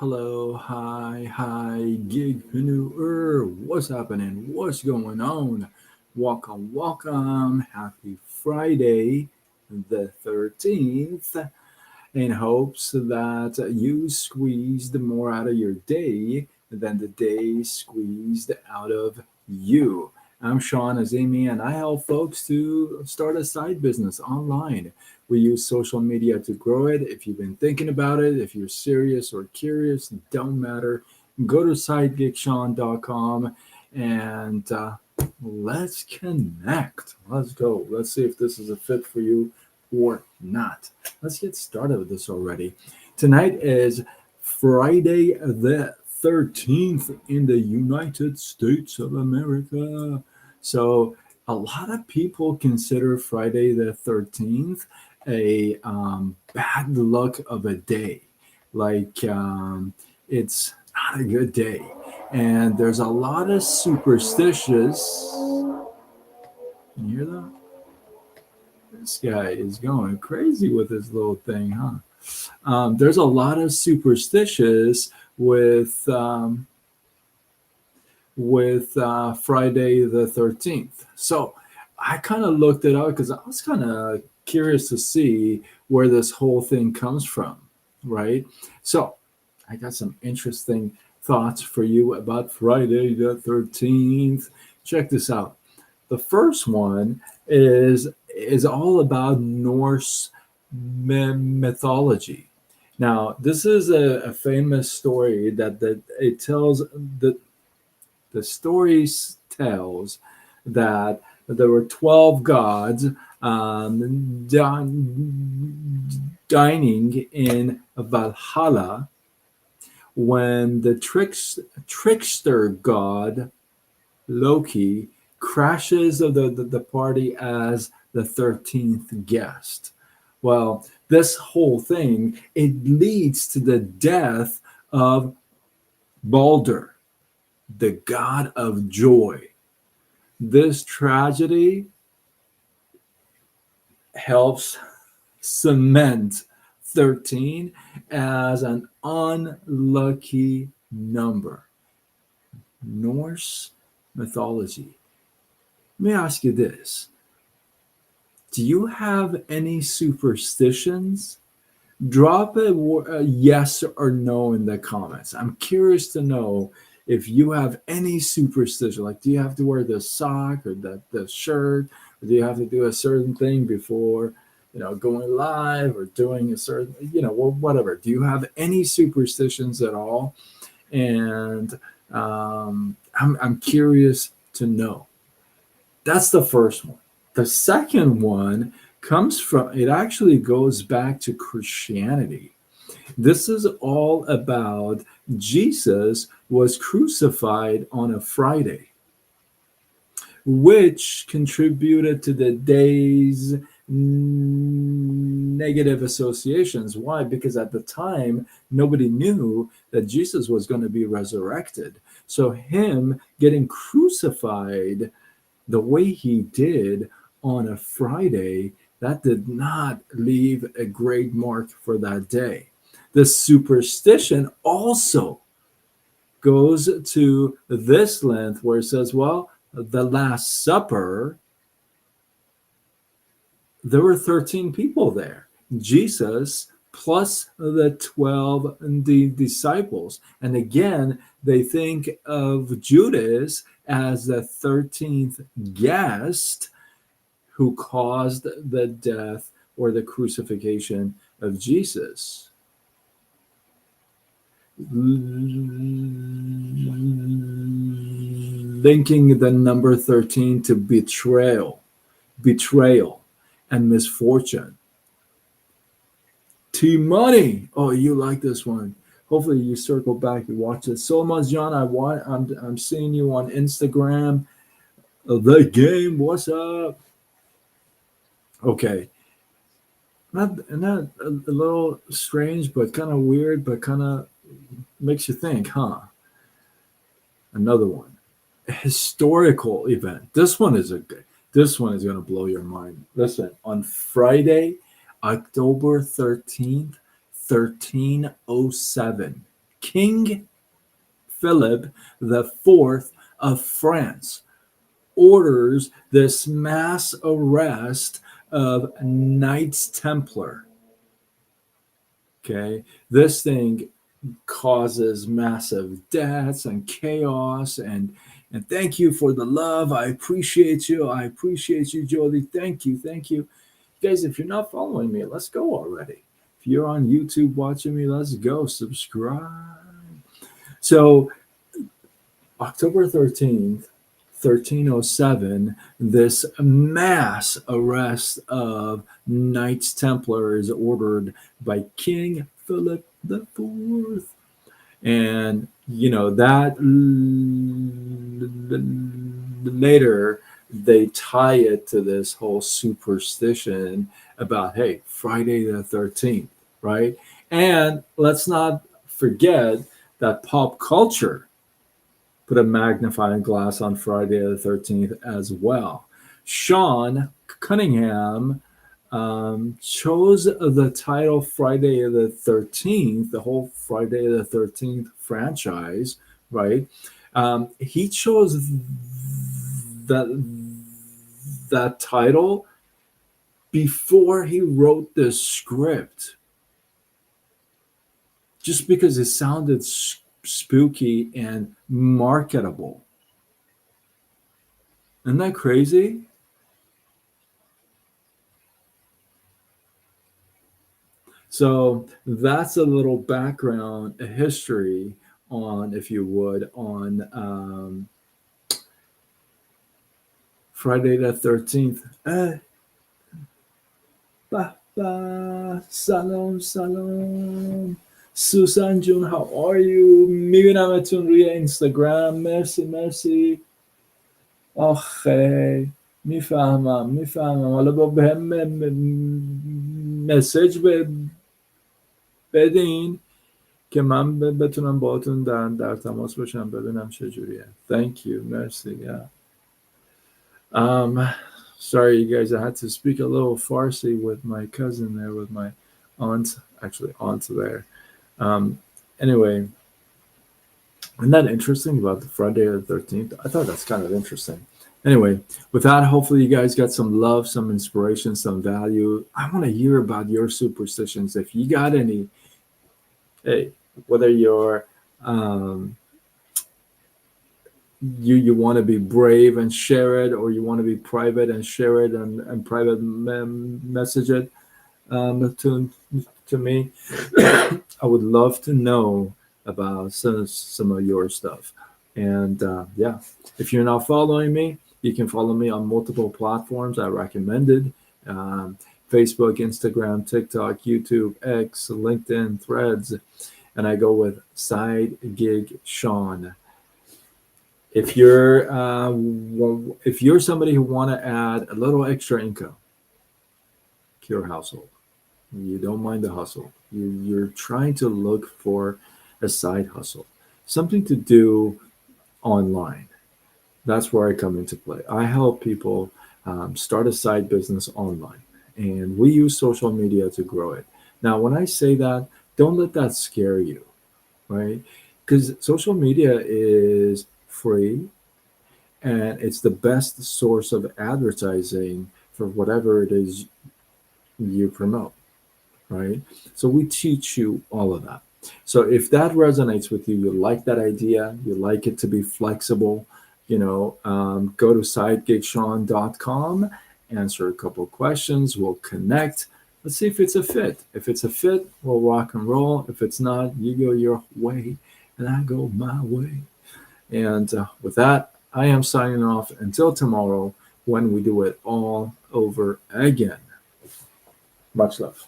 hello, hi, gigpreneur. What's happening? What's going on? Welcome. Happy Friday, the 13th, in hopes that you squeezed more out of your day than the day squeezed out of you. I'm Sean Azimi, and I help folks to start a side business online. We use social media to grow it. If you've been thinking about it, if you're serious or curious, don't matter. Go to sidegeeksean.com and let's connect. Let's go. Let's see if this is a fit for you or not. Let's get started with this already. Tonight is Friday the 13th in the United States of America. So, a lot of people consider Friday the 13th a bad luck of a day. It's not a good day. And there's a lot of superstitious. Can you hear that? This guy is going crazy with his little thing, huh? There's a lot of superstitious with Friday the 13th. So I kind of looked it up because I was kind of curious to see where this whole thing comes from, right? So I got some interesting thoughts for you about Friday the 13th. Check this out. The first one is all about Norse mythology. Now, this is a famous story that it tells the story tells that there were 12 gods dining in Valhalla when the trickster god Loki crashes the party as the 13th guest. Well, this whole thing, it leads to the death of Balder, the god of joy. This tragedy helps cement 13 as an unlucky number. Norse mythology. Let me ask you this. Do you have any superstitions? Drop a yes or no in the comments. I'm curious to know if you have any superstition. Like, do you have to wear the sock or the shirt? Or do you have to do a certain thing before, going live or doing a certain, whatever. Do you have any superstitions at all? And I'm curious to know. That's the first one. The second one it actually goes back to Christianity. This is all about Jesus was crucified on a Friday, which contributed to the day's negative associations. Why? Because at the time, nobody knew that Jesus was going to be resurrected. So him getting crucified the way he did on a Friday, that did not leave a great mark for that day. The superstition also goes to this length where it says, well, the Last Supper, there were 13 people there. Jesus plus the 12 disciples. And again, they think of Judas as the 13th guest who caused the death or the crucifixion of Jesus. Linking the number 13 to betrayal, and misfortune. T-Money. Oh, you like this one. Hopefully you circle back, you watch it. Solomon John, I'm seeing you on Instagram. The game, what's up? Okay. Not a little strange, but kind of weird, but kind of makes you think, huh? Another one. A historical event. This one is going to blow your mind. Listen, on Friday, October 13th, 1307, King Philip IV of France orders this mass arrest of Knights Templar. Okay, this thing causes massive deaths and chaos, and thank you for the love. I appreciate you. I appreciate you, Jody. Thank you. Guys, if you're not following me, let's go already. If you're on YouTube watching me, let's go. Subscribe. So October 13th, 1307, this mass arrest of Knights Templar is ordered by King Philip IV. And, that later they tie it to this whole superstition about, hey, Friday the 13th, right? And let's not forget that pop culture put a magnifying glass on Friday the 13th as well. Sean Cunningham chose the title Friday the 13th, the whole Friday the 13th franchise, right? He chose that title before he wrote the script, just because it sounded spooky and marketable. Isn't that crazy? So that's a little background, a history on, if you would, on Friday the 13th. سلام سوسن جون, how are you? میبینمتون روی اینستاگرام. مرسی. آخه میفهمم. حالا با به هم مسیج بدین که من بتونم باهاتون در تماس باشم, ببینم چجوریه. Thank you. مرسی. Yeah. Sorry, you guys, I had to speak a little Farsi with my cousin there, with my aunt there. Anyway, isn't that interesting about the Friday the 13th? I thought that's kind of interesting. Anyway, with that, hopefully you guys got some love, some inspiration, some value. I want to hear about your superstitions. If you got any, hey, whether you're you want to be brave and share it, or you want to be private and share it and private message it to me. I would love to know about some of your stuff. And yeah, if you're not following me, you can follow me on multiple platforms I recommended: Facebook, Instagram, TikTok, YouTube, X, LinkedIn, Threads, and I go with Side Gig Sean. If you're somebody who want to add a little extra income to your household, you don't mind the hustle, you're trying to look for a side hustle, something to do online, that's where I come into play. I help people start a side business online, and we use social media to grow it. Now, when I say that, don't let that scare you, right? Because social media is free, and it's the best source of advertising for whatever it is you promote, right? So we teach you all of that. So if that resonates with you, you like that idea, you like it to be flexible, go to sidegigsean.com, answer a couple of questions, we'll connect. Let's see if it's a fit. If it's a fit, we'll rock and roll. If it's not, you go your way and I go my way. And with that, I am signing off until tomorrow when we do it all over again. Much love.